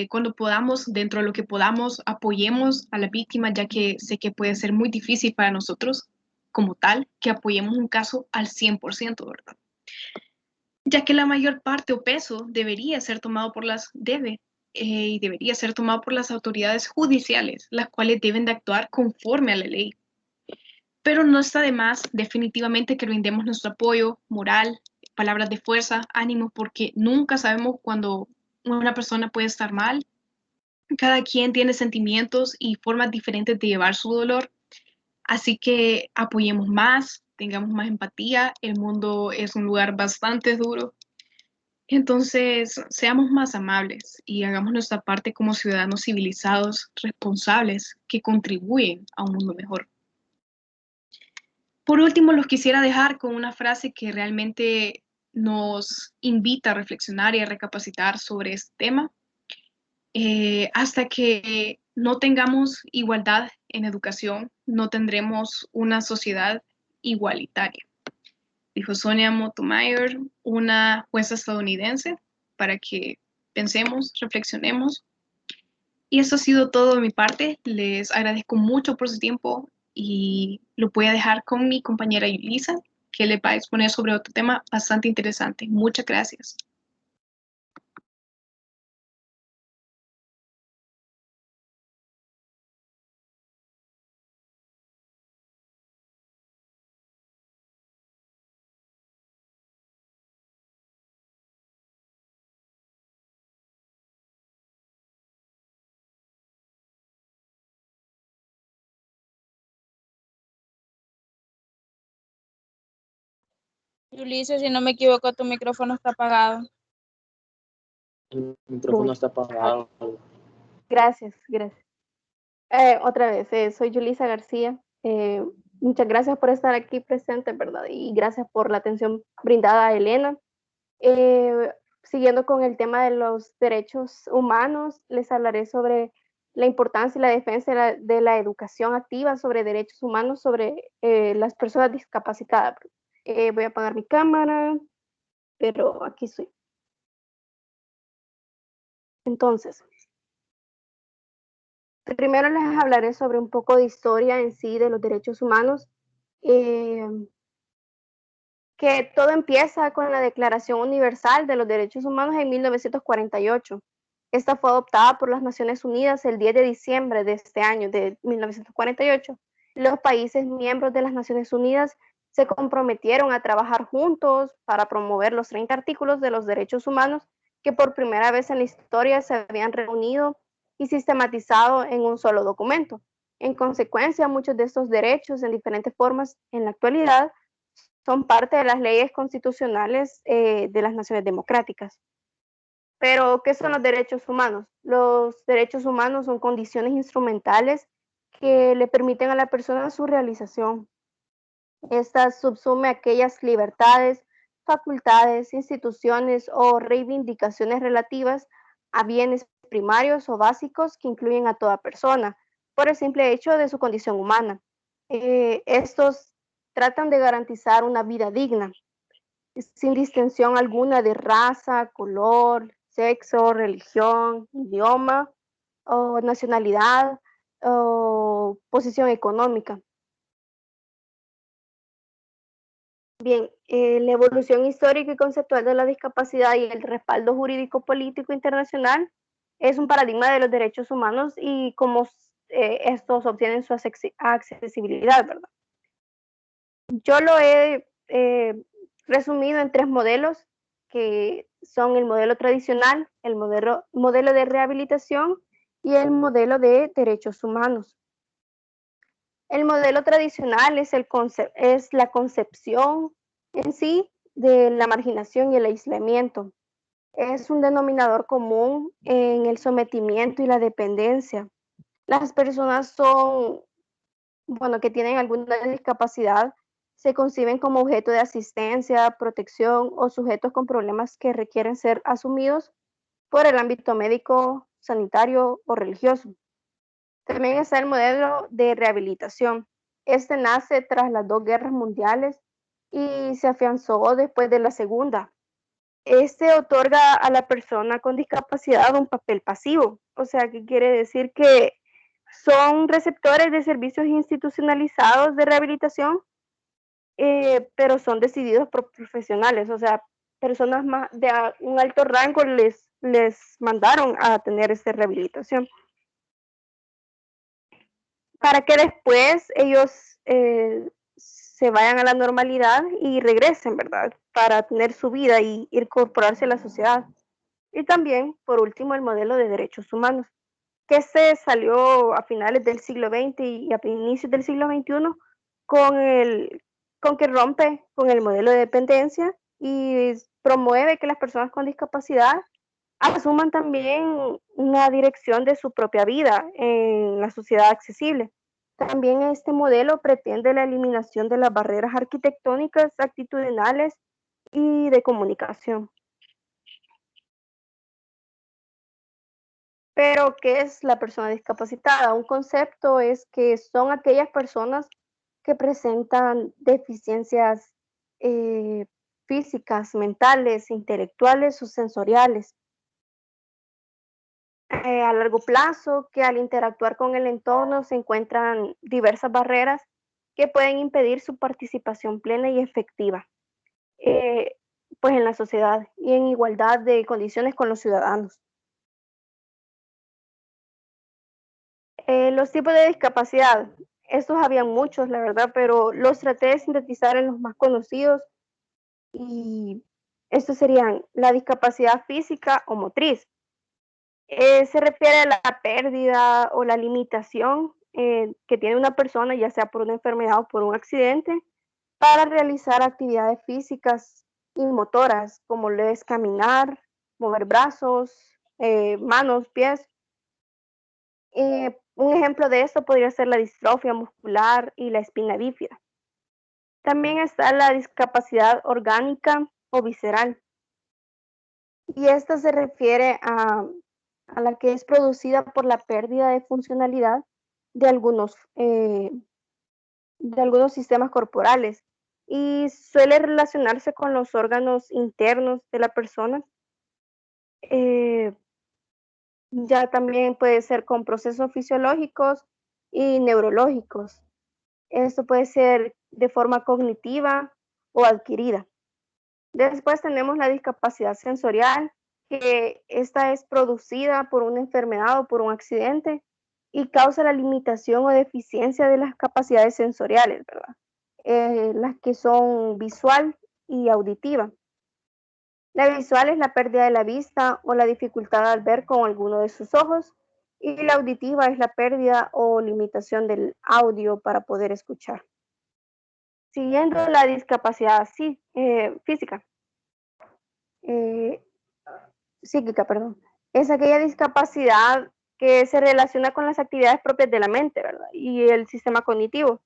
cuando podamos, dentro de lo que podamos, apoyemos a la víctima, ya que sé que puede ser muy difícil para nosotros como tal, que apoyemos un caso al 100%, ¿verdad? Ya que la mayor parte o peso debería ser tomado por y debería ser tomado por las autoridades judiciales, las cuales deben de actuar conforme a la ley. Pero no está de más definitivamente que brindemos nuestro apoyo moral, palabras de fuerza, ánimo, porque nunca sabemos cuándo una persona puede estar mal. Cada quien tiene sentimientos y formas diferentes de llevar su dolor, así que apoyemos más, tengamos más empatía. El mundo es un lugar bastante duro, entonces seamos más amables y hagamos nuestra parte como ciudadanos civilizados, responsables, que contribuyen a un mundo mejor. Por último, los quisiera dejar con una frase que realmente nos invita a reflexionar y a recapacitar sobre este tema. Hasta que no tengamos igualdad en educación, no tendremos una sociedad igualitaria, dijo Sonia Motomayor, una jueza estadounidense, para que pensemos, reflexionemos. Y eso ha sido todo de mi parte. Les agradezco mucho por su tiempo y lo voy a dejar con mi compañera Yulisa, que le va a exponer sobre otro tema bastante interesante. Muchas gracias. Ulises, si no me equivoco, tu micrófono está apagado. El micrófono está apagado. Gracias. Otra vez, soy Yulisa García. Muchas gracias por estar aquí presente, ¿verdad? Y gracias por la atención brindada a Elena. Siguiendo con el tema de los derechos humanos, les hablaré sobre la importancia y la defensa de la educación activa sobre derechos humanos sobre las personas discapacitadas. Voy a apagar mi cámara, pero aquí estoy. Entonces, primero les hablaré sobre un poco de historia en sí de los derechos humanos, que todo empieza con la Declaración Universal de los Derechos Humanos en 1948. Esta fue adoptada por las Naciones Unidas el 10 de diciembre de este año, de 1948. Los países miembros de las Naciones Unidas se comprometieron a trabajar juntos para promover los 30 artículos de los derechos humanos que por primera vez en la historia se habían reunido y sistematizado en un solo documento. En consecuencia, muchos de estos derechos en diferentes formas en la actualidad son parte de las leyes constitucionales de las naciones democráticas. Pero, ¿qué son los derechos humanos? Los derechos humanos son condiciones instrumentales que le permiten a la persona su realización. Esta subsume aquellas libertades, facultades, instituciones o reivindicaciones relativas a bienes primarios o básicos que incluyen a toda persona, por el simple hecho de su condición humana. Estos tratan de garantizar una vida digna, sin distinción alguna de raza, color, sexo, religión, idioma o nacionalidad o posición económica. Bien, la evolución histórica y conceptual de la discapacidad y el respaldo jurídico político internacional es un paradigma de los derechos humanos y cómo estos obtienen su accesibilidad, ¿verdad? Yo lo he resumido en 3 modelos, que son el modelo tradicional, el modelo de rehabilitación y el modelo de derechos humanos. El modelo tradicional es la concepción en sí de la marginación y el aislamiento. Es un denominador común en el sometimiento y la dependencia. Las personas que tienen alguna discapacidad se conciben como objeto de asistencia, protección o sujetos con problemas que requieren ser asumidos por el ámbito médico, sanitario o religioso. También está el modelo de rehabilitación. Este nace tras las 2 guerras mundiales y se afianzó después de la segunda. Este otorga a la persona con discapacidad un papel pasivo, o sea, que quiere decir que son receptores de servicios institucionalizados de rehabilitación, pero son decididos por profesionales, o sea, personas más de un alto rango les mandaron a tener esta rehabilitación, para que después ellos se vayan a la normalidad y regresen, ¿verdad? Para tener su vida y incorporarse a la sociedad. Y también, por último, el modelo de derechos humanos, que se salió a finales del siglo XX y a inicios del siglo XXI con que rompe con el modelo de dependencia y promueve que las personas con discapacidad asuman también una dirección de su propia vida en la sociedad accesible. También este modelo pretende la eliminación de las barreras arquitectónicas, actitudinales y de comunicación. Pero, ¿qué es la persona discapacitada? Un concepto es que son aquellas personas que presentan deficiencias físicas, mentales, intelectuales o sensoriales. a largo plazo, que al interactuar con el entorno se encuentran diversas barreras que pueden impedir su participación plena y efectiva, eh, pues en la sociedad y en igualdad de condiciones con los ciudadanos. Los tipos de discapacidad, estos habían muchos, la verdad, pero los traté de sintetizar en los más conocidos y estos serían la discapacidad física o motriz. Se refiere a la pérdida o la limitación que tiene una persona, ya sea por una enfermedad o por un accidente, para realizar actividades físicas y motoras, como lo es caminar, mover brazos, manos, pies. Un ejemplo de esto podría ser la distrofia muscular y la espina bífida. También está la discapacidad orgánica o visceral, y esta se refiere a la que es producida por la pérdida de funcionalidad de algunos sistemas corporales y suele relacionarse con los órganos internos de la persona. Eh, ya también puede ser con procesos fisiológicos y neurológicos. Esto puede ser de forma cognitiva o adquirida. Después tenemos la discapacidad sensorial, que esta es producida por una enfermedad o por un accidente y causa la limitación o deficiencia de las capacidades sensoriales, ¿verdad? Las que son visual y auditiva. La visual es la pérdida de la vista o la dificultad al ver con alguno de sus ojos, y la auditiva es la pérdida o limitación del audio para poder escuchar. Siguiendo la discapacidad física, eh, psíquica, perdón, es aquella discapacidad que se relaciona con las actividades propias de la mente, ¿verdad? Y el sistema cognitivo.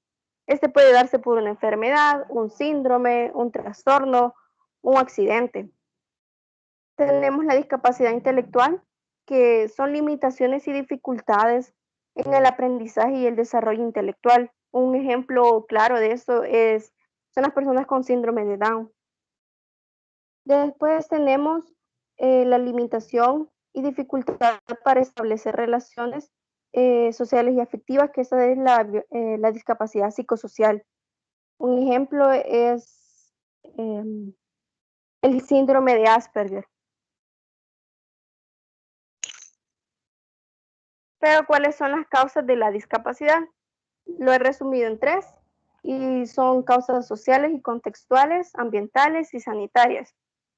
Este puede darse por una enfermedad, un síndrome, un trastorno, un accidente. Tenemos la discapacidad intelectual, que son limitaciones y dificultades en el aprendizaje y el desarrollo intelectual. Un ejemplo claro de eso son las personas con síndrome de Down. Después tenemos la limitación y dificultad para establecer relaciones sociales y afectivas, que esa es la discapacidad psicosocial. Un ejemplo es el síndrome de Asperger. Pero ¿cuáles son las causas de la discapacidad? Lo he resumido en 3 y son causas sociales y contextuales, ambientales y sanitarias.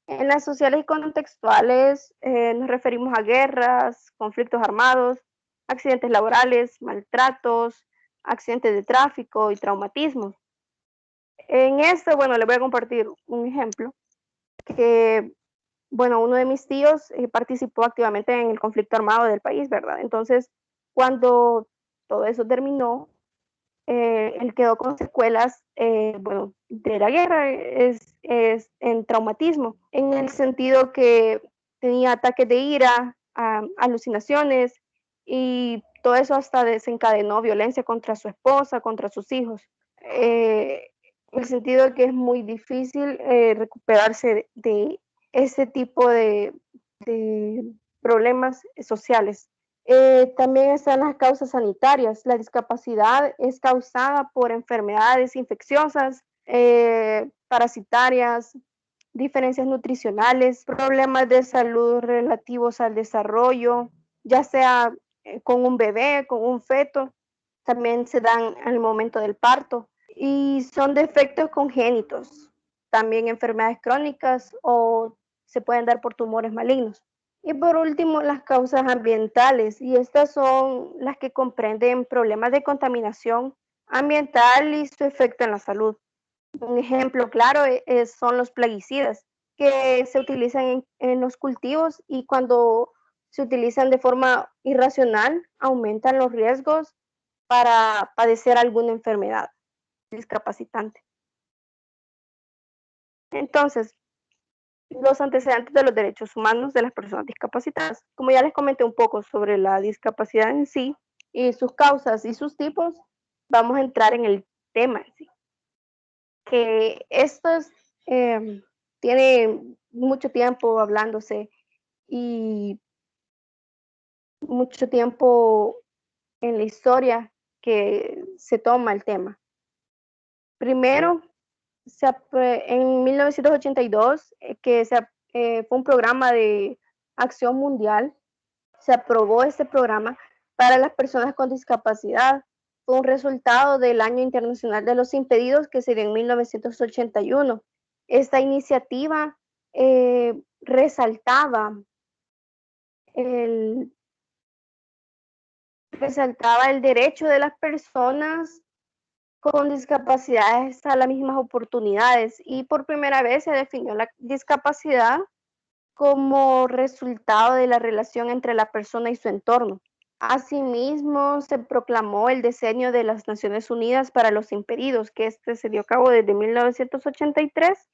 En las sociales y contextuales nos referimos a guerras, conflictos armados, accidentes laborales, maltratos, accidentes de tráfico y traumatismos. En esto, bueno, les voy a compartir un ejemplo que, bueno, uno de mis tíos participó activamente en el conflicto armado del país, ¿verdad? Entonces, cuando todo eso terminó, él quedó con secuelas, bueno, de la guerra, es en traumatismo, en el sentido que tenía ataques de ira, alucinaciones, y todo eso hasta desencadenó violencia contra su esposa, contra sus hijos. En el sentido de que es muy difícil recuperarse de ese tipo de problemas sociales. También están las causas sanitarias. La discapacidad es causada por enfermedades infecciosas, parasitarias, diferencias nutricionales, problemas de salud relativos al desarrollo, ya sea con un bebé, con un feto, también se dan al momento del parto, y son defectos congénitos, también enfermedades crónicas o se pueden dar por tumores malignos. Y por último, las causas ambientales, y estas son las que comprenden problemas de contaminación ambiental y su efecto en la salud. Un ejemplo claro son los plaguicidas, que se utilizan en los cultivos, y cuando se utilizan de forma irracional, aumentan los riesgos para padecer alguna enfermedad discapacitante. Entonces, los antecedentes de los derechos humanos de las personas discapacitadas. Como ya les comenté un poco sobre la discapacidad en sí y sus causas y sus tipos, vamos a entrar en el tema en sí. Que esto tiene mucho tiempo hablándose, y mucho tiempo en la historia que se toma el tema. Primero, en 1982, fue un programa de acción mundial, se aprobó este programa para las personas con discapacidad. Fue un resultado del Año Internacional de los Impedidos que se dio en 1981. Esta iniciativa resaltaba el derecho de las personas con discapacidades a las mismas oportunidades, y por primera vez se definió la discapacidad como resultado de la relación entre la persona y su entorno. Asimismo, se proclamó el Decenio de las Naciones Unidas para los Impedidos, que se dio a cabo desde 1983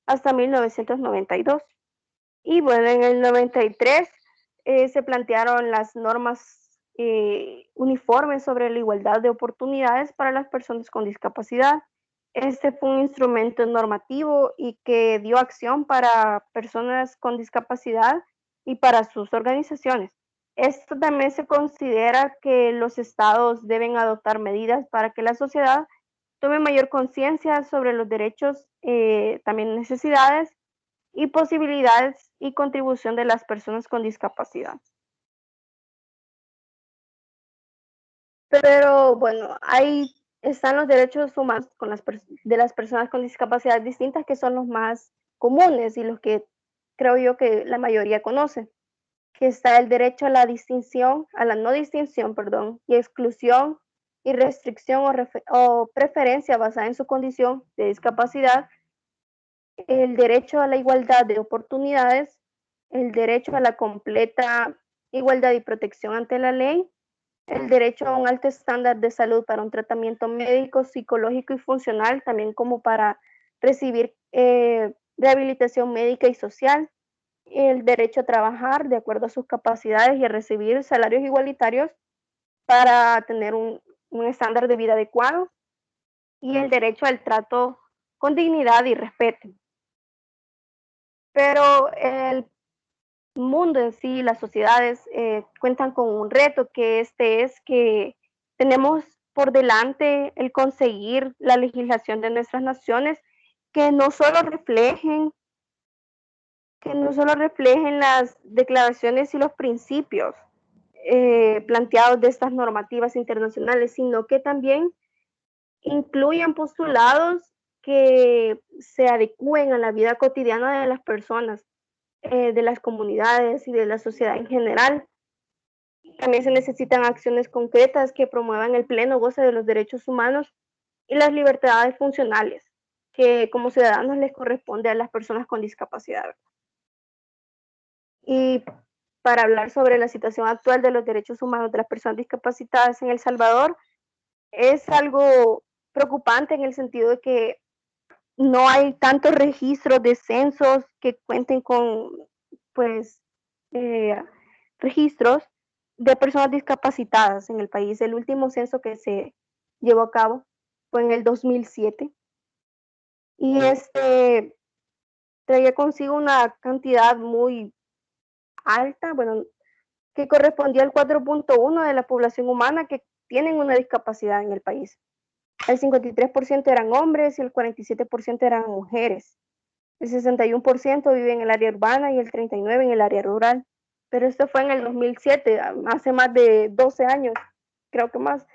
hasta 1992. Y bueno, en el 93 se plantearon las normas uniformes sobre la igualdad de oportunidades para las personas con discapacidad. Este fue un instrumento normativo y que dio acción para personas con discapacidad y para sus organizaciones. Esto también se considera que los estados deben adoptar medidas para que la sociedad tome mayor conciencia sobre los derechos, también necesidades y posibilidades y contribución de las personas con discapacidad. Pero bueno, ahí están los derechos humanos de las personas con discapacidad distintas, que son los más comunes y los que creo yo que la mayoría conoce, que está el derecho a la no distinción, y exclusión y restricción o preferencia basada en su condición de discapacidad, el derecho a la igualdad de oportunidades, el derecho a la completa igualdad y protección ante la ley, el derecho a un alto estándar de salud para un tratamiento médico, psicológico y funcional, también como para recibir rehabilitación médica y social, el derecho a trabajar de acuerdo a sus capacidades y a recibir salarios igualitarios para tener un estándar de vida adecuado, y el derecho al trato con dignidad y respeto. Pero el mundo en sí, las sociedades cuentan con un reto, que es que tenemos por delante el conseguir la legislación de nuestras naciones que no solo reflejen las declaraciones y los principios planteados de estas normativas internacionales, sino que también incluyan postulados que se adecúen a la vida cotidiana de las personas, de las comunidades y de la sociedad en general. También se necesitan acciones concretas que promuevan el pleno goce de los derechos humanos y las libertades funcionales que como ciudadanos les corresponde a las personas con discapacidad. Y para hablar sobre la situación actual de los derechos humanos de las personas discapacitadas en El Salvador, es algo preocupante en el sentido de que no hay tantos registros de censos que cuenten con, pues, registros de personas discapacitadas en el país. El último censo que se llevó a cabo fue en el 2007 y traía consigo una cantidad muy alta, bueno, que correspondía al 4.1 de la población humana que tienen una discapacidad en el país. El 53% eran hombres y el 47% eran mujeres. El 61% vive en el área urbana y el 39% en el área rural. Pero esto fue en el 2007, hace más de 12 años, creo que más.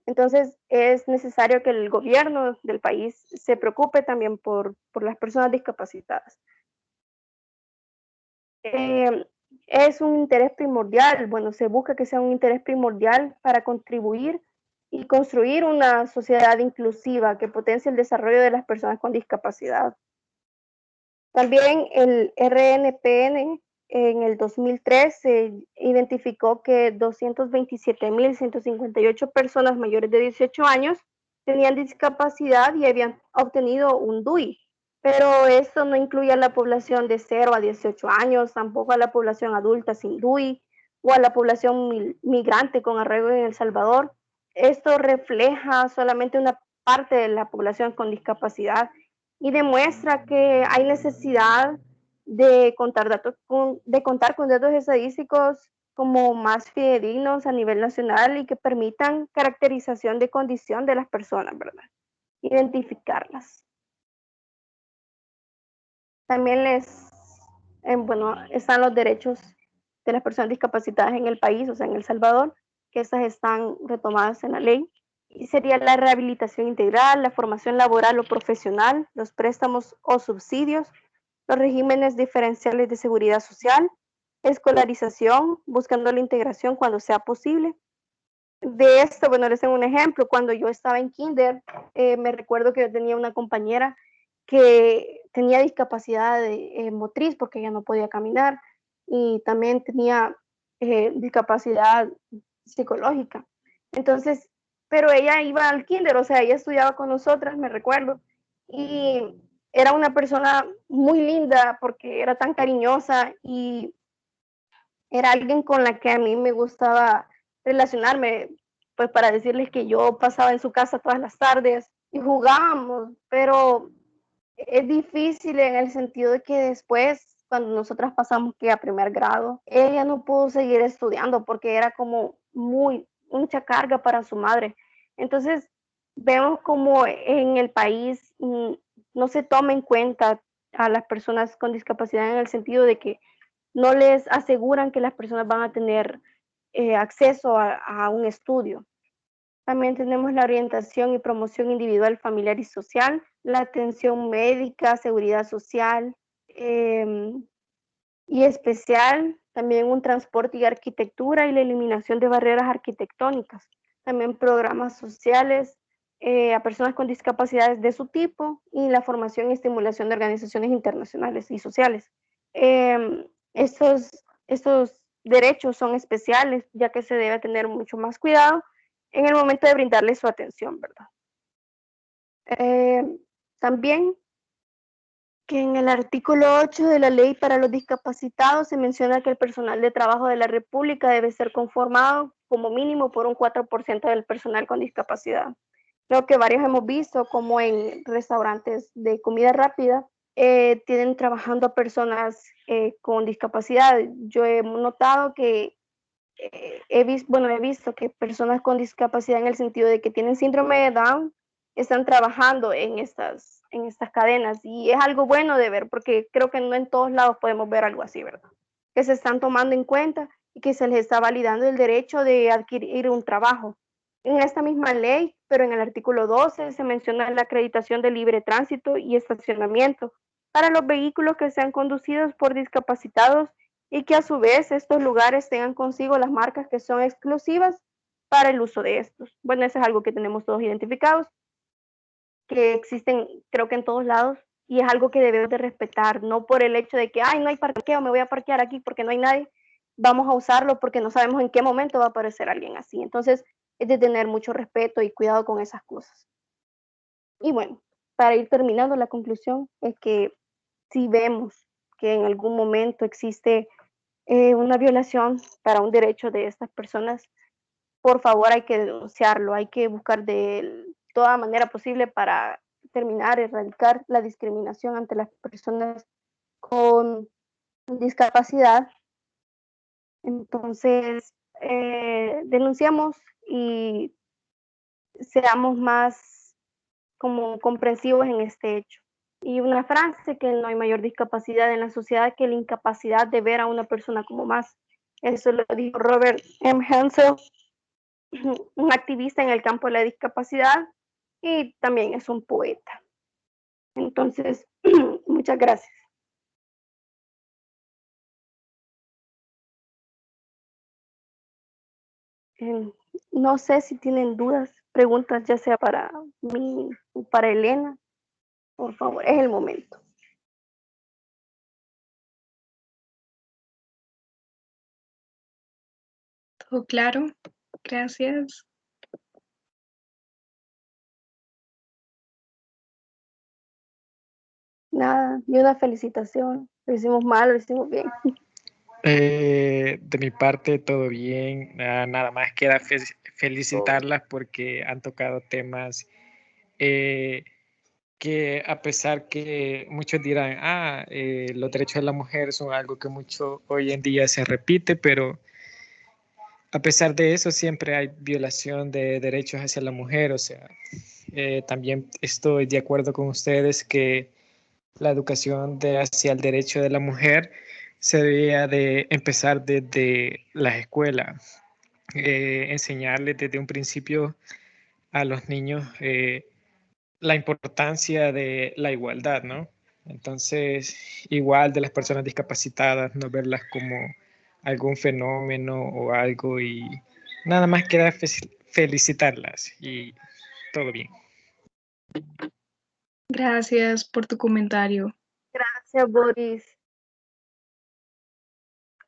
Entonces es necesario que el gobierno del país se preocupe también por las personas discapacitadas. Es un interés primordial, bueno, se busca que sea un interés primordial para contribuir y construir una sociedad inclusiva que potencie el desarrollo de las personas con discapacidad. También el RNPN en el 2003 se identificó que 227.158 personas mayores de 18 años tenían discapacidad y habían obtenido un DUI. Pero esto no incluye a la población de 0 a 18 años, tampoco a la población adulta sin DUI o a la población migrante con arraigo en El Salvador. Esto refleja solamente una parte de la población con discapacidad y demuestra que hay necesidad de contar con datos estadísticos como más fidedignos a nivel nacional y que permitan caracterización de condición de las personas, ¿verdad? Identificarlas. También bueno, están los derechos de las personas discapacitadas en el país, o sea, en El Salvador, que estas están retomadas en la ley. Y sería la rehabilitación integral, la formación laboral o profesional, los préstamos o subsidios, los regímenes diferenciales de seguridad social, escolarización, buscando la integración cuando sea posible. De esto, bueno, les tengo un ejemplo. Cuando yo estaba en kinder, me recuerdo que yo tenía una compañera que tenía discapacidad motriz porque ella no podía caminar y también tenía discapacidad psicológica. Entonces, pero ella iba al kinder, o sea, ella estudiaba con nosotras, me recuerdo, y era una persona muy linda porque era tan cariñosa y era alguien con la que a mí me gustaba relacionarme, pues para decirles que yo pasaba en su casa todas las tardes y jugábamos, pero es difícil en el sentido de que después, cuando nosotras pasamos que a primer grado, ella no pudo seguir estudiando porque era como mucha carga para su madre. Entonces, vemos como en el país no se toma en cuenta a las personas con discapacidad en el sentido de que no les aseguran que las personas van a tener acceso a un estudio. También tenemos la orientación y promoción individual, familiar y social, la atención médica, seguridad social y especial, también un transporte y arquitectura y la eliminación de barreras arquitectónicas. También programas sociales a personas con discapacidades de su tipo y la formación y estimulación de organizaciones internacionales y sociales. Estos derechos son especiales, ya que se debe tener mucho más cuidado en el momento de brindarles su atención, ¿verdad? También que en el artículo 8 de la Ley para los Discapacitados se menciona que el personal de trabajo de la República debe ser conformado como mínimo por un 4% del personal con discapacidad. Creo que varios hemos visto como en restaurantes de comida rápida tienen trabajando a personas con discapacidad. Yo he notado que he visto que personas con discapacidad en el sentido de que tienen síndrome de Down están trabajando en estas cadenas y es algo bueno de ver porque creo que no en todos lados podemos ver algo así, ¿verdad? Que se están tomando en cuenta y que se les está validando el derecho de adquirir un trabajo. En esta misma ley, pero en el artículo 12 se menciona la acreditación de libre tránsito y estacionamiento para los vehículos que sean conducidos por discapacitados y que a su vez estos lugares tengan consigo las marcas que son exclusivas para el uso de estos. Bueno, eso es algo que tenemos todos identificados, que existen creo que en todos lados y es algo que debemos de respetar, no por el hecho de que, ay, no hay parqueo, me voy a parquear aquí porque no hay nadie, vamos a usarlo porque no sabemos en qué momento va a aparecer alguien así. Entonces, es de tener mucho respeto y cuidado con esas cosas. Y bueno, para ir terminando, la conclusión es que si vemos que en algún momento existe una violación para un derecho de estas personas, por favor hay que denunciarlo, hay que buscar de toda manera posible para terminar, erradicar la discriminación ante las personas con discapacidad. Entonces, denunciamos y seamos más como comprensivos en este hecho. Y una frase, que no hay mayor discapacidad en la sociedad que la incapacidad de ver a una persona como más. Eso lo dijo Robert M. Hansel, un activista en el campo de la discapacidad y también es un poeta. Entonces, muchas gracias. No sé si tienen dudas, preguntas, ya sea para mí o para Elena. Por favor, es el momento. Todo claro, gracias. Nada, ni una felicitación. Lo hicimos mal, lo hicimos bien. De mi parte, todo bien. Nada más queda felicitarlas porque han tocado temas que a pesar que muchos dirán, los derechos de la mujer son algo que mucho hoy en día se repite, pero a pesar de eso, siempre hay violación de derechos hacia la mujer. O sea, también estoy de acuerdo con ustedes que la educación hacia el derecho de la mujer se debería de empezar desde las escuelas, enseñarles desde un principio a los niños la importancia de la igualdad, ¿no? Entonces, igual de las personas discapacitadas, no verlas como algún fenómeno o algo, y nada más queda felicitarlas y todo bien. Gracias por tu comentario. Gracias, Boris.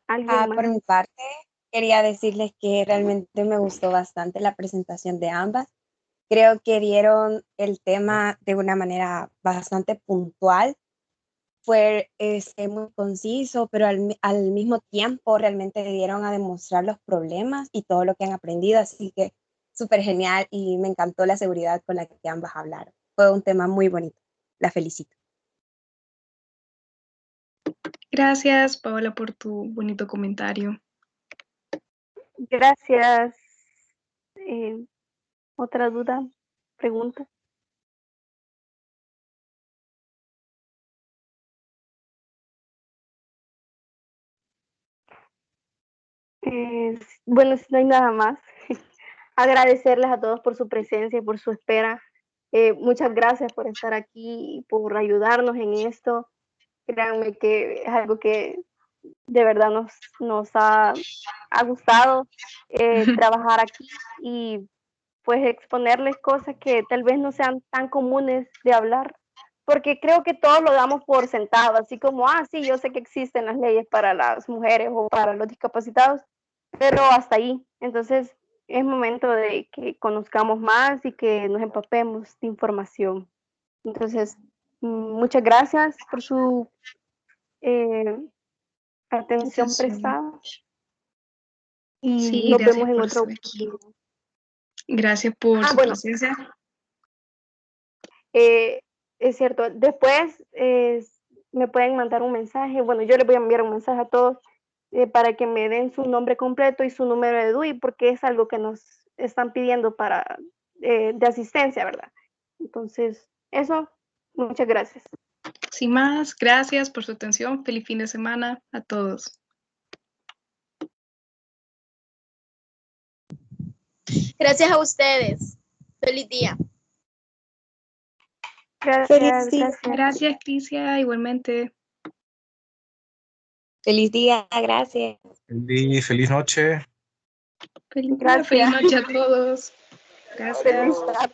¿Alguien más? Por mi parte, quería decirles que realmente me gustó bastante la presentación de ambas. Creo que dieron el tema de una manera bastante puntual. Fue muy conciso, pero al mismo tiempo realmente dieron a demostrar los problemas y todo lo que han aprendido. Así que súper genial y me encantó la seguridad con la que ambas hablaron. Fue un tema muy bonito. La felicito. Gracias, Paola, por tu bonito comentario. Gracias. ¿Otra duda? ¿Pregunta? Bueno, si no hay nada más, agradecerles a todos por su presencia y por su espera. Muchas gracias por estar aquí y por ayudarnos en esto. Créanme que es algo que de verdad nos ha gustado trabajar aquí y pues exponerles cosas que tal vez no sean tan comunes de hablar, porque creo que todos lo damos por sentado, así como, sí, yo sé que existen las leyes para las mujeres o para los discapacitados, pero hasta ahí. Entonces es momento de que conozcamos más y que nos empapemos de información. Entonces, muchas gracias por su atención prestada y Sí, nos gracias vemos en por otro. estar aquí. Gracias por su Bueno, presencia. es cierto, después me pueden mandar un mensaje, bueno, yo les voy a enviar un mensaje a todos para que me den su nombre completo y su número de DUI, porque es algo que nos están pidiendo para de asistencia, ¿verdad? Entonces, eso, muchas gracias. Sin más, gracias por su atención. Feliz fin de semana a todos. Gracias a ustedes. Feliz día. Gracias, Feliz día. gracias. Gracias, Crisia, igualmente. Feliz día, gracias. Feliz noche. Feliz día, Gracias. feliz noche a todos. Gracias. Feliz tarde.